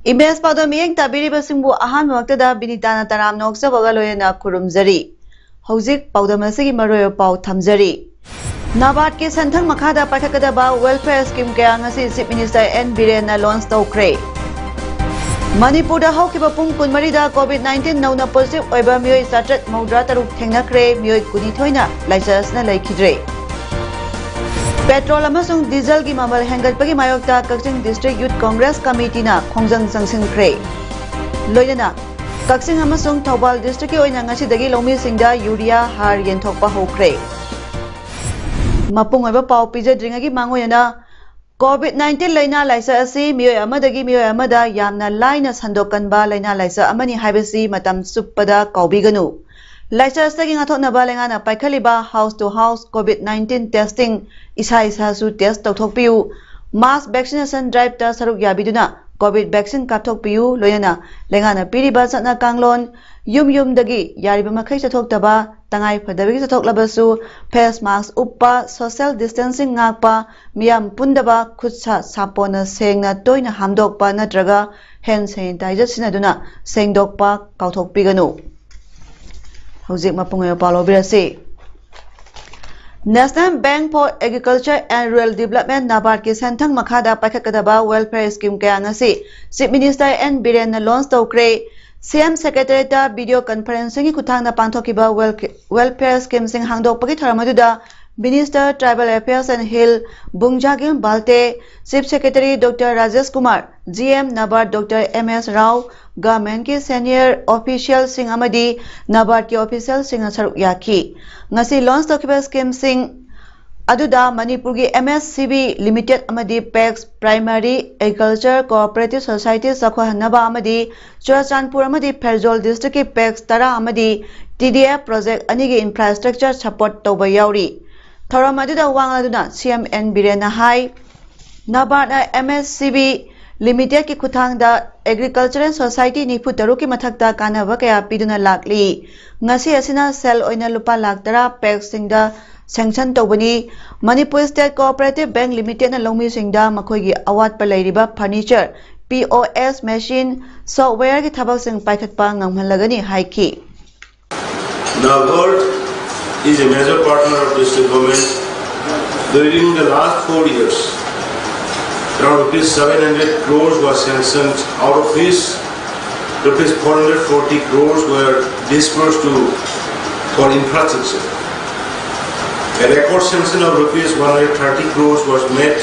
Image PAODAM miyeng tabiri basingbu ahan waktada binitana taram noksa bagaloyena kurumjari. Hauzik PAODAM asigi maroyo pau thamjari. Nabad ke santhang makhada pathakadaba welfare scheme kaya ngasi Chief Minister N Birena launch tawkre. Manipurda haukiba pung kunmarida COVID-19 nauna positive oiba miyoi satrat maudra taruk thengnakre miyoi kunithoina laisasna laikhidre. Petrol amasung diesel ki mamal hengatpagi mayokta Kakching District Youth Congress Committee na khongjang sangsinkhre. Loinana Kakching amasung Thobal District ki oina ngasidagi lomi singda urea har yenthokpa hokre. Mapung oiba pau pijadringagi mangoyana COVID-19 laina laisa asi miyoi amadagi miyoi amada yamna laina sandokanba laina laisa amani haibasi matam suppada kaubiganu. Laisa staging athok na balengana paikhaliba house to house COVID-19 testing isa su test tawthokpiu mass vaccination drive ta saruk yabiduna COVID vaccine kapthokpiu loyana lengana piriba satna kanglon yum dagi yariba makhai chathokdaba tangai phadabigi chathoklabasu face mask uppa social distancing ngakpa miyam pundaba khutsa sapona sengna toina hamdokpa natraga hand sanitizer sinaduna sengdokpa kauthokpiganu. Hauzik mapungayo palobirasi. National Bank for Agriculture and Rural Development Nabad ki santhang makhada paithakadaba welfare scheme kaya ngasi Chief Minister N Birena launch tawkre. CM Secretary ta video conferencing ki kuthangna pangthokiba welfare scheme sing hangdokpagi tharamadudha Minister Tribal Affairs and Hill Bungjagim Balte, Chief Secretary Dr. Rajesh Kumar, GM Nabad Dr. MS Rao, Government ki senior official sing amadi Nabad ki official sing saruk yaki. Ngasi launch tokiba scheme sing aduda Manipur ki MSCB Limited amadi PAX Primary Agriculture Cooperative Society Sakwahanaba amadi Churachandpur amadi Ferjol District ki PAX Tara amadi TDF project anigi infrastructure support tawba yauri. Thoram aduda wangaduna CM N Birena hai Nabad MSCB Limited ki kuthangda Agricultural Society nifu taru ki mathakta kanaba kaya piduna lakli. Ngasi asina sell oina lupa laktara PAX singda sanction tawbani Manipur State Cooperative Bank Limited na longmi singda makhoigi awat pa lairiba furniture POS machine software ki thabak sing paikhatpa ngamhalagani haiki. The world is a major partner of district government. During the last 4 years, around rupees 700 crores was sanctioned, out of which rupees 440 crores were dispersed for infrastructure. A record sanction of rupees 130 crores was made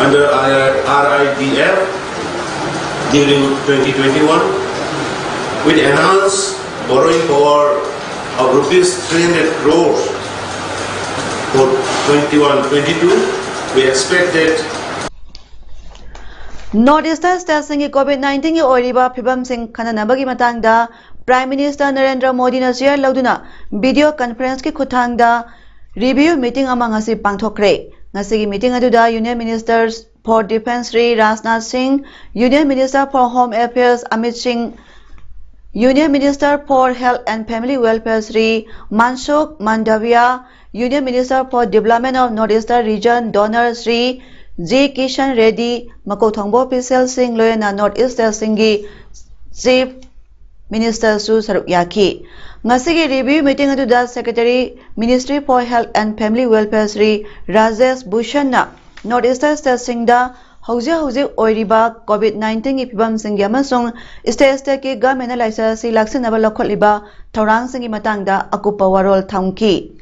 under RIDF during 2021 with enhanced borrowing power of rupees 300 crores for 21-22. We expected Northeastern State singi COVID-19 ki oiriba phibam sing khananabagi matangda Prime Minister Narendra Modi na share lauduna video conference ki khuthangda review meeting among ngasi pangthokre. Ngasi meeting aduda Union Ministers for Defense Sri Rajnath Singh, Union Minister for Home Affairs Amit Singh, Union Minister for Health and Family Welfare Sri Mansukh Mandavia, Union Minister for Development of Northeastern Region Donor Sri G. Kishan Reddy, Makothongbo official Singh Loyana Northeast Singi Chief Minister Su Sarukyaki. Ngasigi review meeting aduda Secretary Ministry for Health and Family Welfare Sri Rajesh Bhushan na Northeastern State Singda Hauze oiriba COVID-19 ki phibam singi amasung state ki government license si laksinaba lokholiba thorang singi matangda akupa warol thamki.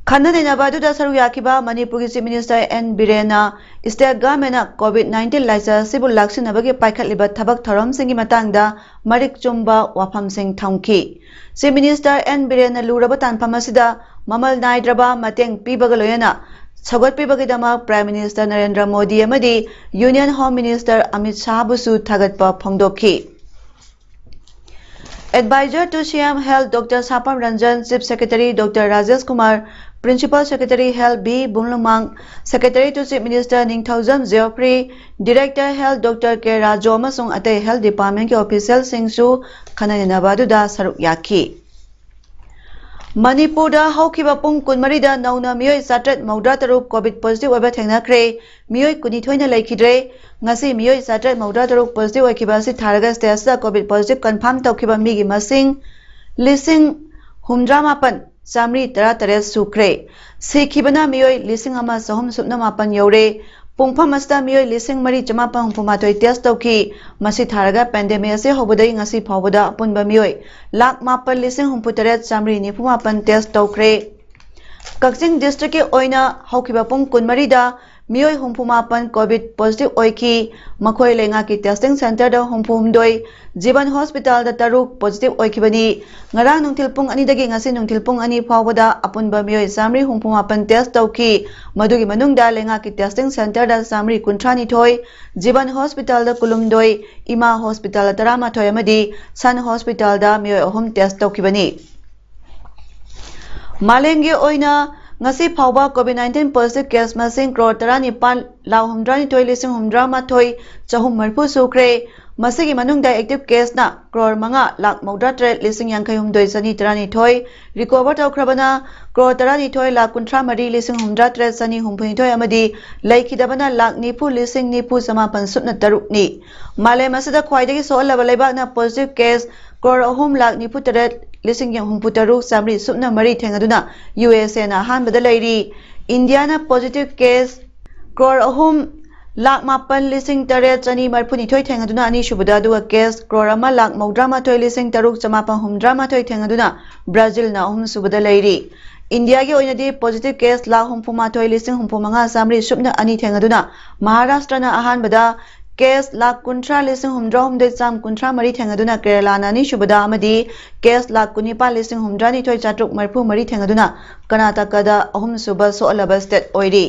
Khana na baduda saru yakiba Manipur ki Chief Minister N Birena state government COVID-19 license sibul laksinaba ki paikhatliba thabak thoram singi matangda marik chumba wafam sing thamki. Chief Minister N Birena luraba tanphamasida mamal naidraba mateng pibagaloyana Saugotpibagidama Prime Minister Narendra Modi amadi Union Home Minister Amit Shah busu thagatpa phongdokhi. Advisor to CM Health Dr. Sapam Ranjan, Chief Secretary Dr. Rajesh Kumar, Principal Secretary Health B. Bunglumang, Secretary to Chief Minister Ningthaujam Geoffrey, Director Health Dr. K. Rajo amasung atay Health Department ke official singsu khananinabaduda saruk yaki. Manipurda haukiba pung kunmarida nauna miyoi satret maudra taruk COVID positive oiba thengnakre, miyoi kunithoina laikhidre, ngasi miyoi satret maudra taruk positive oikiba si tharaga stage da COVID positive confirm taukiba migi masing lising humdra mapan samri tara taret sukre, sekhibana miyoi lising ama sahum supna mapan yaure, Pungpham asda miyoi lising mari chamapan humphumatoi test tauki masi tharaga pandemic ase hobodai ngasi phawbada apunba miyoi lakh mapan lising humputaret samri nifumapan test taukre. Kakching district ke oina haukiba pung kunmari da miyoi humphumapan COVID positive oiki makhoi lenga ki testing center da humphumdoi Jiban Hospital da taruk positive oikibani ngarang nungthil pung ani dagi ngasi nungthil pung ani phawbada apunba miyoi samri humphumapan test tauki madugi manungda lenga ki testing center da samri kunthani thoi Jiban Hospital da kulumdoi Ima Hospital da tarama thoi amadi Sun Hospital da miyoi ahum test taukibani. Malenge oina ngasi phawba COVID-19 positive case masing crore 19 law humdrani toy lising humdra ma thoi chahum marfu sukre masigi manungda active case na crore manga lakh maudra tre lising yankai humdoi sani tarani thoi recover taukrabana crore 30 thoi lakh kunthra mari lising humdra tre sani humpui thoi amadi laikhidabana lakh nipu lising nipu samapan supna taruk ni male masada khwaidagi solaba leibak na positive case crore ahum lakh nipu taret lising yang humputaru samri supna mari thengaduna USA na han badalairi India na positive case crore ahum lakh mapan lising taret chani marphuni thoi thengaduna ani shubada duwa case crore ama lakh maudra ma thoi lising taruk chamapan humdra ma thoi thengaduna Brazil na ahum subada lairi India ge oina di positive case lakh humpuma thoi lising humpumanga samri supna ani thengaduna Maharashtra na ahan bada case lakh kuntra lising humdra humde cham kuntra mari thengaduna Kerala na ni shubada amadi case lakh kunipa lising humdra ni thoi chatruk marphu mari thengaduna Karnataka da ahum suba soalaba state oiri.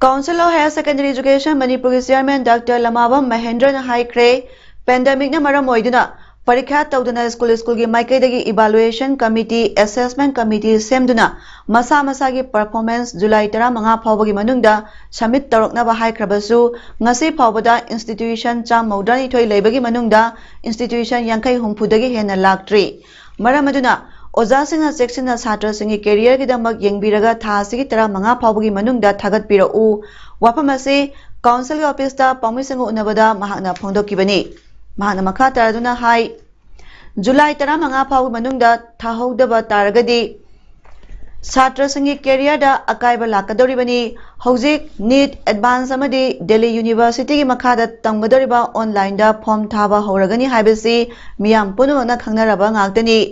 Council of Higher Secondary Education Manipur Chairman Dr. Lamabam Mahendra Haikre pandemic na maram oiduna parikha tawduna school gi maikaidagi evaluation committee assessment committee semduna masa gi performance July 15 phawbagi manungda submit tarokna ba haikrabasu ngasi phawbada institution cham maudani thoi leibagi manungda institution yankai humpudagi hena laktri maramaduna Oza singna section na satra singi career ki damak yengbiraga tha sigi 15 phawbagi manungda thagat pirau wapamase council office ta pamisingu unabada mahakna phongdokibani mahana makha taraduna hai July 15 phawgi manungda thahodaba taragadi satra singi career da akaiba lakadoribani hojik NEET advance amadi Delhi University gi makhada tamgadoriba online da form thaba horagani haibasi miyam punumana khangnaraba ngaktani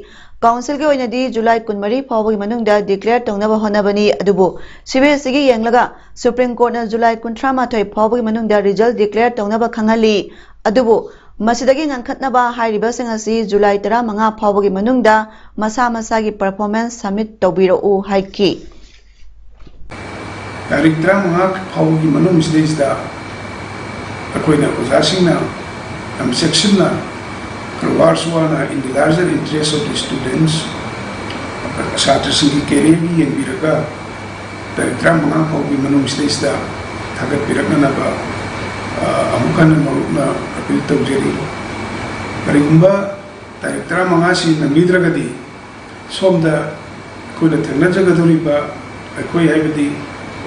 Council ke oina di July 13 phawgi manungda declare tongnaba honabani adubu CBSE gi yenglaga Supreme Court na July 13 phawgi manungda result declare tongnaba khangali adubu masidagi ngangkhatnaba hairiba singasi July 15 phawgi manungda masa gi performance submit tobirau haiki Tarik 15 phawgi manung sidista akoina ozasingna am section na Karwarswana in the larger interest of the students, Satrasiki Kerevi and Biraga, the Tramana of the Manum states that Tagat Pirakanaba, Amukana Maruna, Apilto Jerry. Parimba, the Tramangasi and Midragadi, some the Kuda Tenajagaduriba, Akoi Abadi,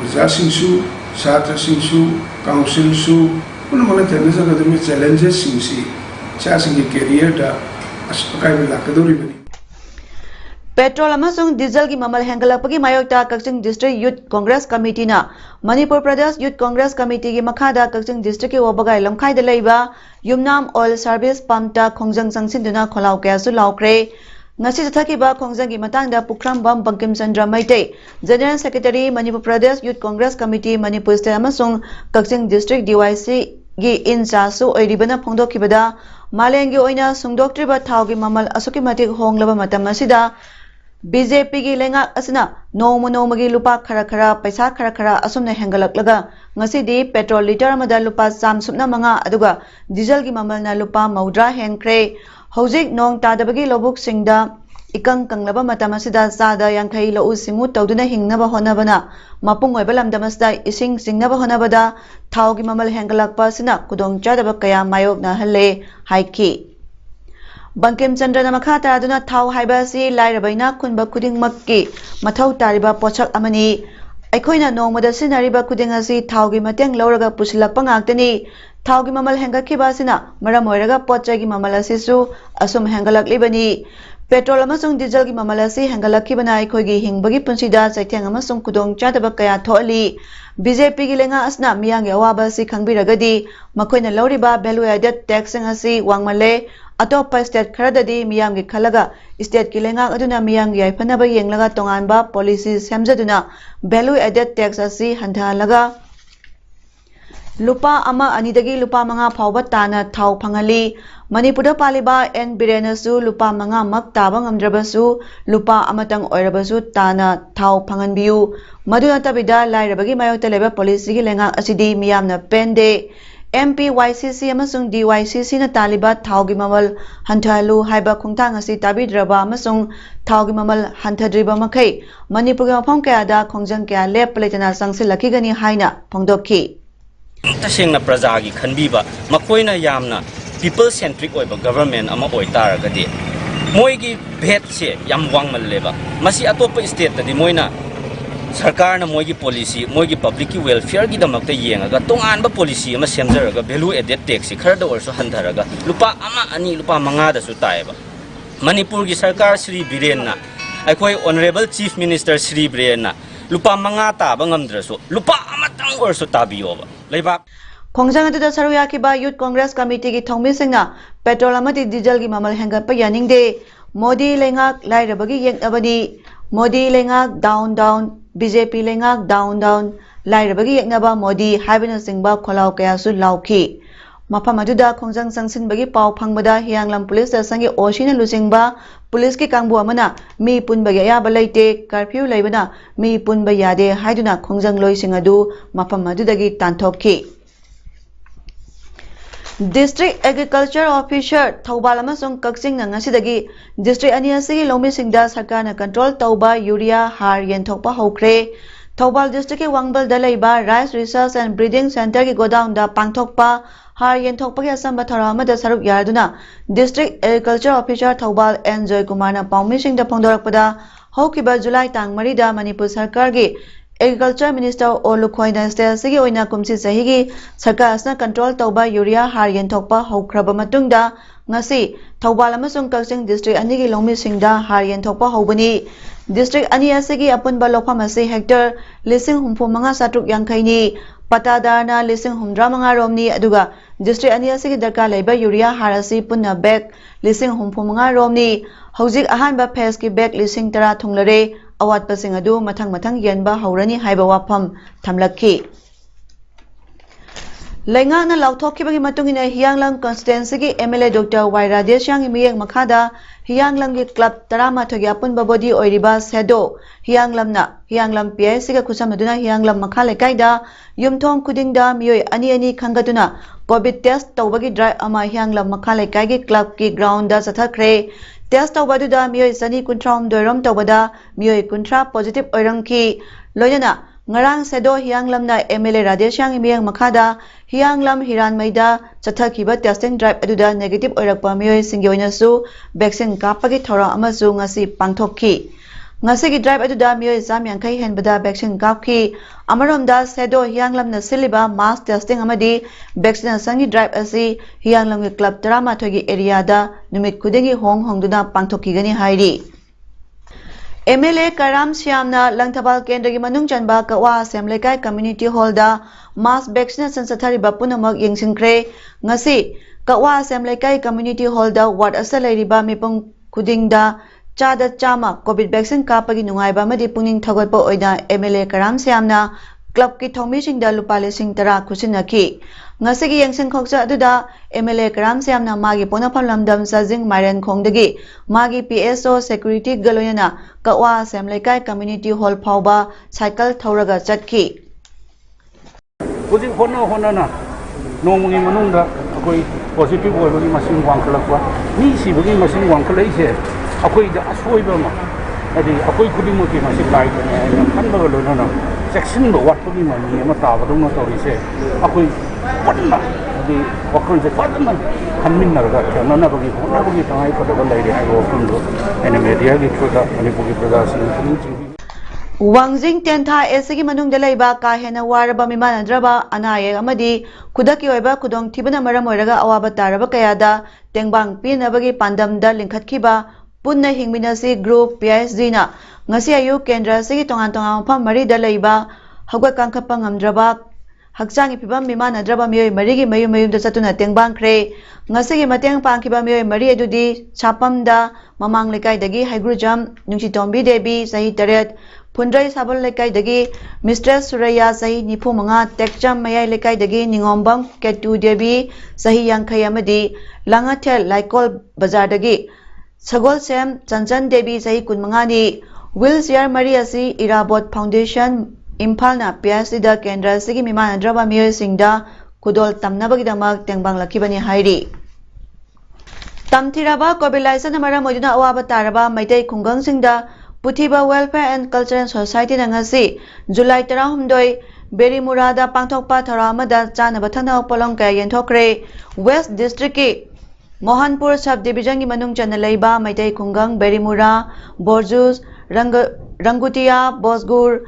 Ozasin Su, Satrasin Su, Council Su, Unamana Tenajagadumi challenges in sea. Petrol amasung diesel ki mamal hengalapagi mayokta Kakching District Youth Congress Committee na Manipur Pradesh Youth Congress Committee ki makhada Kakching District ki wabagai lamkhai da leiba Yumnam Oil Service Pump ta khongjang sangsinduna kholau kya su laukre ngasi jathaki ba khongjang ki matang da Pukram Bam Bankim Chandra Maite General Secretary Manipur Pradesh Youth Congress Committee Manipur State amasung Kakching District DYC gi in chasu oiribana phongdokhibada Malengi oina sungdoktriba thawgi mamal asuki matik honglaba matam asida BJP gi lenga asina nomo gi lupa khara paisa khara asumna hengalak ngasi di petrol liter amada lupa sam supna manga aduga diesel gi mamalna lupa maudra henkre hojik nong tadabagi lobuk singda ikang kanglaba matamasida sada yankai lo usingu tawduna hingnaba honabana mapung oibalam damasda ising singnaba honabada thau gi mamal hengalakpa sina kudong chadaba kaya mayok na halle haiki Bankim Chandra Namakha Taraduna Thau Haibasi Lairabaina Kunba Kuding Makki Mathau Tariba Pochak Amani Aikoina Nomada Sinariba Kudingasi Thaugi Mateng Lauraga Pusilak Pangaktani Thaugi Mamal Hengakibasina Maramoiraga Pochagi Mamalasisu Asum Hengalak Libani Petrol Amasung Diesel Gi Mamalasi Hengalakibana Aikogi Hingbagi Punsida Saiteng Amasung Kudong Chadaba Kaya Tholi BJP gi lenga asna miyang yawaba si khangbiragadi makoina lauriba value added tax asi wangmale atopa state kharadadi miyam gi khalaga state ki lenga aduna miyam gi aifanaba yenglaga tonganba policy semjaduna value added tax asi handhalaga lupa ama anidagi lupa manga phawba tana thau phangali Manipura paliba N Birenasu lupa manga mak taba ngamdrabasu lupa amatang oirabasu tana thau phanganbiu maduna tabida lairabagi mayokta leba policy gi lenga asidi miyamna pende MP YCC amasung DYCC na taliba thau gi mamal hanthalu haiba khungtang asi tabidraba amasung thau gi mamal hanthadriba makai Manipur gi mafam kayada khongjang kya lep pletana sangsilaki gani haina phongdokhi tasengna praja gi khanbiba makoina yamna people centric oiba government ama oitaragadi moigi bhet se yam wangmal leba masi atopa state tadi moina sarkar na moigi policy moigi public welfare gi damakta yengaga tonganba policy ama semjaraga value added tax kharda orso handharaga lupa ama ani lupa manga da su taiba manipur gi sarkar Sri Biren na aikoi honorable chief minister Sri Biren na lupa manga ta bangamdraso lupa amatang orso tabiyoba leibak Khongjang adu da saruya ki ba Youth Congress Committee ki thongmi singna petrol amati diesel gi mamal hengat pa yaningde Modi lenga lairabagi yeknabani Modi lenga down BJP lenga down lairabagi yeknaba Modi haibina singba kholau kaya su lauki mafam adu da khongjang sangsin bagi pau phangbada hianglam police da sangi oshina lusingba police ki kangbu amana mi punbagi ya balaite curfew leibana mi punba yade haiduna khongjang loising adu mafam adu dagi tanthokki District Agriculture Officer Thoubal amasung Kaksing na ngasidagi District ani asigi lomi singda sarkarna control tauba urea har yenthokpa hokre Thoubal District ki Wangbal da leiba Rice Research and Breeding Center ki godown da pangthokpa har yenthokpa ki asamba thorama da saruk yarduna District Agriculture Officer Thoubal N Joy Kumar na paumi singda phongdorakpada hokiba July tang 3 da Manipur sarkar gi Agriculture Minister Olukhoina State sigi oina kumsi sahigi sarkar asna control tauba urea har yenthokpa hokraba matungda ngasi Thoubal amasung Kaksing district ani gi longmi singda har yenthokpa hobani district ani asigi apunba lokham ase hector lising humpu manga satruk yangkhaini patadana lising humdra manga romni aduga district ani asigi darka leiba urea har asi punna bag lising humpu manga romni hojik ahanba phase ki bag lising tara thunglare awat pasing adu mathang yenba haurani haiba wafam thamlakhi lenga na lauthokki bagi matungina hianglam constituency gi MLA Dr. Y Radesyang miyeng makhada hianglam gi club tarama thogi apun babodi oiriba sedo hianglam PIC ga khusamaduna hianglam makhale kaida yumthong kudingda miyoi ani khangaduna covid test tawbagi drive ama hianglam makhale kaigi club ki ground da sathakre test tawbadu da miyoi sani kuntram doiram tawbada miyoi kuntra positive oiramki loyana ngarang sedo hianglam na MLA Radesyang miyeng makhada hianglam hiran maida chathakiba testing drive aduda negative oirakpa miyoi singyoina su vaccine kapagi thora amasu ngasi pangthokki ngasi gi drive aduda miyoi samyangkai henbada vaccine kapki amaromda sedo hianglam na siliba mass testing amadi vaccination gi drive asi hianglam gi club drama thogi area da numit kudegi hongduna pangthokki gani hairi MLA Karam Shyamna Langthabal Kendra gi manung chanba Kawa Assembly Kai Community Hall da mass vaccination sathariba punamak yengsingkre ngasi Kawa Assembly Kai Community Hall da ward asalairiba mipung kudingda chada chama covid vaccine kapagi nungaiba madi puning thagotpa oida MLA Karam Shyamna club ki thongmisingda lupa lising tara khusinaki ngasigi yengsing khokcha aduda MLA Karam Siamna magi ponapam lamdam sajing Mairen khongdagi magi PSO security galoyana kawa semlekai community hall phauba cycle thauraga chatki Kuji hona na nongmungi manungda akoi positive oibagi masing wangkhalakwa ni sibagi masing wangkhalai se akoi da asoiba ma adi akoi khudimoti masing lai ne kanbaga loina section ba watpagi ma ni ma ta badung tori se akoi panna adi wakon se padman kanmin narga kana na bagi hona bagi tangai padaga lai re ai wakon do ene media gi thoda ani bugi production Wangjing Tentha Esigi Manung Delaiba Kahena Waraba Mimana Draba Anaye Amadi Kudaki Oiba Kudong Tibana Maramoraga Awaba Taraba Kayada Tengbang Pinabagi Pandam da Linkatkiba Punna Hingminasi Group PSD na Ngasi Ayu Kendra Sigi Tongan Tongan Pam Mari Dalaiba Hagwa Kankapang Draba Haksangi Pibam Mimana Draba Mioy Marigi Mayu Mayum da Satuna Tengbang Kre Ngasigi Mateng Pangkiba Mioy Mari Edudi Chapam da Mamang Lekai Dagi Haigrujam Nungsi Tombi Debi Sahi Taret Pundrai Sabal Lekai Dagi, Mistress Suraya Sahi Nipu Manga, Tekjam Mayai Lekai Dagi, Ningombang, Ketu Debi, Sahi Yankayamadi, Langatel, Laikol Bazar Dagi, Sagol Sem, Chanchan Debi Sahi Kunmangani, Wheelchair Maria Si, Irabot Foundation, Impalna, PSD da Kendra Sigi Mimana Draba Mio Singda, Kudol Tamnabagi Damak, Tengbang Lakibani Hairi. Tamtiraba, Kobilaisa Namara Moduna Awaba Taraba, Maitei Kungang Singda, Puthiba Welfare and Cultural Society Nangasi, July Tarahumdoi, Beri Murada Pangtokpa Taramada Chana Batana Polong Kaya Yentokre, West District, Mohanpur Subdivision Manung Chanalaiba, Maitei Kungang, Beri Mura, Borjus, Rangutia, Bosgur,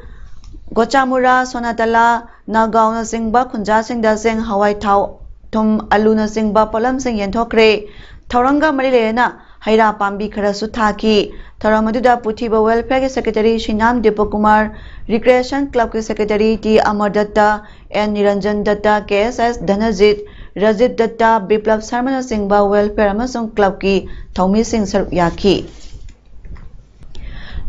Gochamura, Sonatala, Nagauna Singba, Kunja Singh Da Singh, Hawaii Tau, Tum Aluna Singba, Polam Singh Yentokre, Tauranga Marilena, Haira Pambi Karasu Thaki, Taramaduda Puthiba Welfare Secretary Shinam Deepakumar, Recreation Club Secretary T. Amar Datta, N. Niranjan Datta, KSS Dhanajit, Rajit Datta, Biplab Sarmana Singhba Welfare Amasung Club Ki, Thaumi Singh Saruyaki.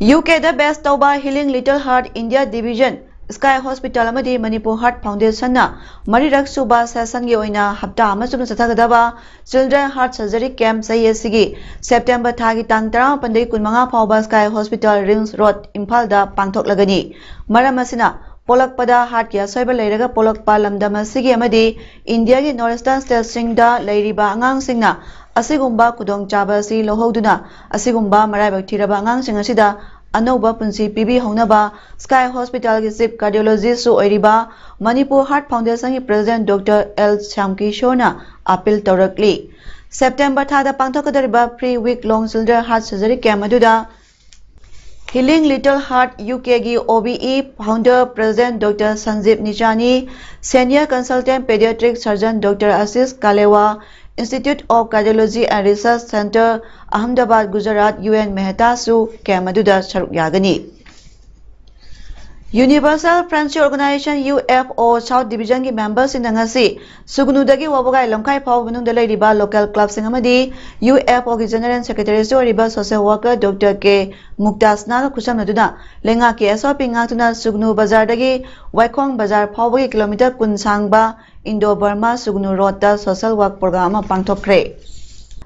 UK The Best Tauba Healing Little Heart India Division, Sky Hospital Amadi Manipur Heart Foundation na Marirak Suba Session gi oina hapta amasum sathagadaba Children Heart Surgery Camp sayesigi September thagi tang 15 kunmanga phauba Sky Hospital Rings Road Imphal da pangthok lagani maram asina polakpada heart ya soiba leiraga polakpa lamdam asigi amadi India gi Northeastern State singda leiriba angang singna asigumba kudong chaba si lohoduna asigumba maraibak thiraba angang sing asida Anoba Punsi PB Honaba, Sky Hospital Chief Cardiologist Su Oiriba, Manipur Heart Foundation President Dr. L. Shamkishona, Appeal Torakli. September Thada Pantokadariba pre-week-long Children Heart Surgery Camp Aduda, Healing Little Heart UK gi OBE Founder President Dr. Sanjeev Nichani, Senior Consultant Pediatric Surgeon Dr. Ashish Kalewa, Institute of Cardiology and Research Center, Ahmedabad, Gujarat, UN Mehta Su, Kamaduda Sharuk Yagani. Universal Friendship Organization UFO South Division ki members in Nangasi, Sugunudagi Wabagai Longkai Pau Bunundalai Riba Local Club Singamadi, UFO ki General Secretary Su Riba Social Worker Dr. K. Muktas Naga Kusam Naduna, Lenga ki SOP Ngatuna Sugnu Bazar Dagi, Waikong Bazar Pau Kilometer Kunsangba, Indo-Burma Sugnu Rota Social Work Program Pangtokre.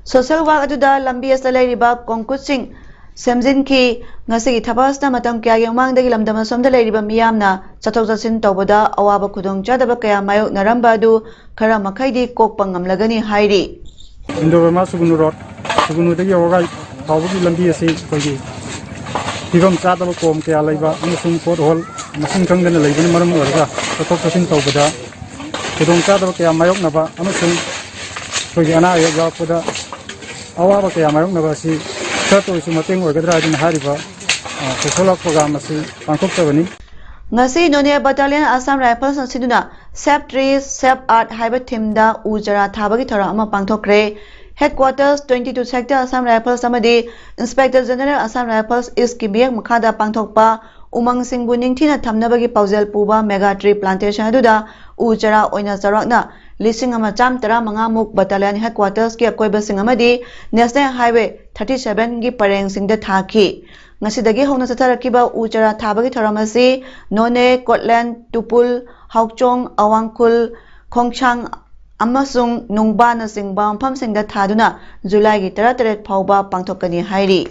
Social Work Aduda Lambi Asalai Riba Kongkut Singh, Semzin ki ngasi thabas na matam kya yang mang dagi lamdama somda leiriba miyamna chathok chasin tawbada awaba khudong chadaba kaya mayok naramba du khara makhaidi kokpa ngamlagani hairi Indo-Burma Sugnu Road Sugnu dagi ogai thawbagi lambi ase kogi higam chadaba kom kaya laiba amasung port hall masing kangdana leibani maram oraga chathok chasin tawbada khudong chadaba kaya mayok naba amasung kogi ana ayok yakpada awaba kaya mayok naba si Ngasi Nonia Battalion Assam Rifles Siduna Save Trees Save Art Haiba Timda Ujara Thabagi Thara Ama Pangthokre Headquarters 22 Sector Assam Rifles Amadi Inspector General Assam Rifles is Kibiak Makhada Pangthokpa Umang Singh Buning Thina Thamnabagi Paujel Puba Mega Tree Plantation Aduda Ujara Oina Charakna Lising Amacham Tara Mangamuk Battalion Headquarters ki akoiba sing amadi National Highway 37 gi pareng sing da thaki ngasidagi hona chatharakiba u chara thabagi thoram asi None, Kotland, Tupul, Hauchong, Awangkhul, Khongchang amasung Nungba na singba maphamsingda thaduna July gi 13 phauba pangthokani hairi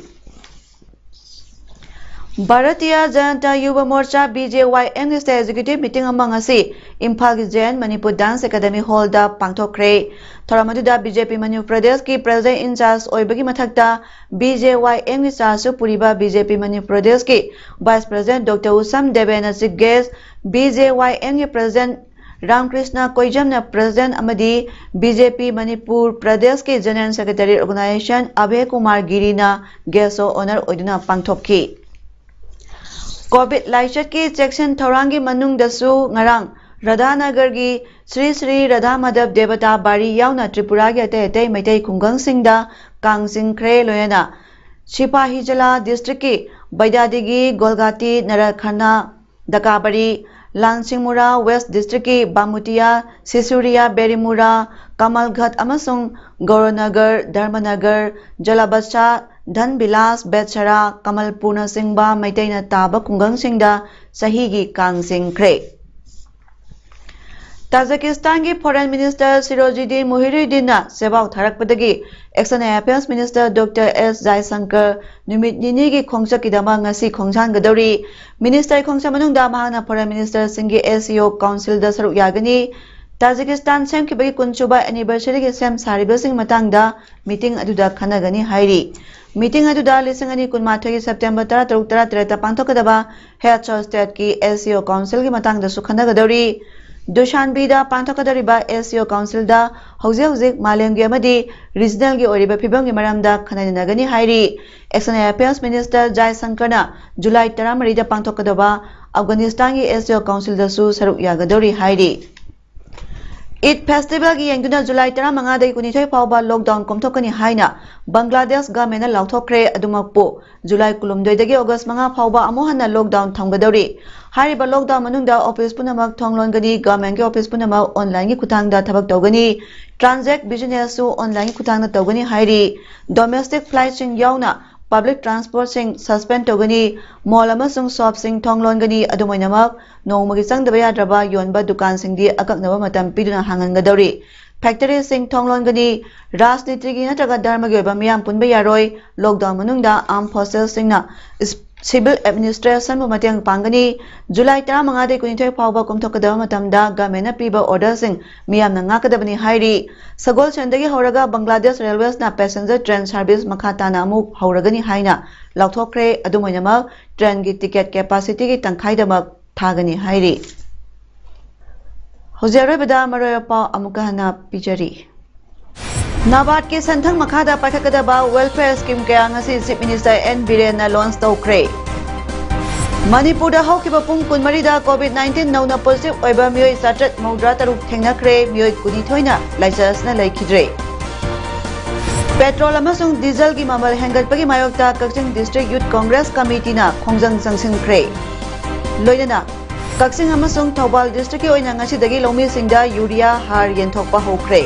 Bharatiya Janata Yuva Morcha BJYM State Executive Meeting among asi Imphal gi Jain Manipur Dance Academy Hall da pangthokre thoramatuda BJP Manipur Pradesh ki President in charge oibagi mathakta BJYM gi charge puriba BJP Manipur Pradesh ki Vice President Dr. Usam Devena chief guest BJYM gi President Ramkrishna Koijamna President Amadi BJP Manipur Pradesh ki General Secretary Organization Abhay Kumar Girina guest honor oiduna pangthokki COVID Laichat ki Section Thorangi Manung Dasu Ngarang Radhanagar gi Sri Sri Radha Madhav Devata Bari Yauna Tripura gi Ate Maitai Kungang Singda Kang Singkre Loyana Shipahijala District ki Baidadigi Golgati Narakhana Dakabari Lansingmura West District ki Bamutia Sisuria Berimura Kamalghat amasung Goronagar Dharmanagar Jalabasha Dhanbilas Betchara Kamalpurna Singba Maitaina Taba Kungang Singda Sahigi Kang Singkre Tajikistan ki Foreign Minister Sirojidin Muhyiddin Sebau Tharakpadagi External Affairs Minister Dr. S. Jaisankar Numit Nini ki Khongchak kidama ngasi Khongsan gadori Minister Khongsa manungda mahana Foreign Minister Singi SEO Council da saruk yagani Tajikistan sem ki bagi kunchuba anniversary ki sem saribasing matangda meeting aduda khanagani hairi meeting aduda lisangani kunmathoi ki September 13 pangthokadaba Head of State ki SEO Council ki matangda su khanagadori Dushanbida pangthokadariba SEO Council da hauzik malemgi amadi regional gi oriba phibam gi maramda khananagani hairi External Affairs Minister Jaisankar na July 13 da pangthokadaba Afghanistan gi SEO Council da su saruk yagadori hairi Eid Festival ki yengduna July 15 dai kunithoi phauba lockdown komthokani haina Bangladesh government na lauthokre adumakpo July 12 dagi August 5 phauba amohana lockdown thamgadori hariba lockdown manungda office punamak thonglongani government ki office punamak online ki kuthangda thabak tawgani transact business su online ki kuthangda tawgani hairi domestic flight sing yauna public transport sing suspend tawgani mall amasung shop sing thonglongani adumoinamak nongmagi sangdaba yadraba yonba dukan singdi akaknaba matam piduna hangangadori factory sing thonglongani rajniti gi natraga dharma gi oiba miyam punba yaroi lockdown manungda armed forces singna civil administration bu mateng pangani July 15 dai kunithoi phauba komthokadaba matamda government na piba order sing miyam na ngakadabani hairi sagol chendagi horaga Bangladesh Railways na passenger train service makhata na amuk hauragani haina lauthokre adumoinama train gi ticket capacity gi tangkhaidama thagani hairi Hojarabada Maroyapa Amukahana Pijari Nabat ki Santhang Makhada Pakakadaba Welfare Scheme kaya ngasi Chief Minister N. Biren na launch tawkre Manipur da hawkiba pung kunmari da COVID-19 nauna positive oiba miyoi satrat maudra taruk thengnakre miyoi kunithoina license na laikhidre Petrol amasung diesel gi mamal hengatpagi mayokta Kakching District Youth Congress Committee na khongjang sangsingkre Loinana Kakching amasung Thobal District ki oina ngasidagi lomi singda urea har yenthokpa hokre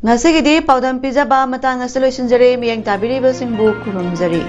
Ngasigidi paudam pijaba matang asaloisinjare miyang tabiriba singbu kurumjari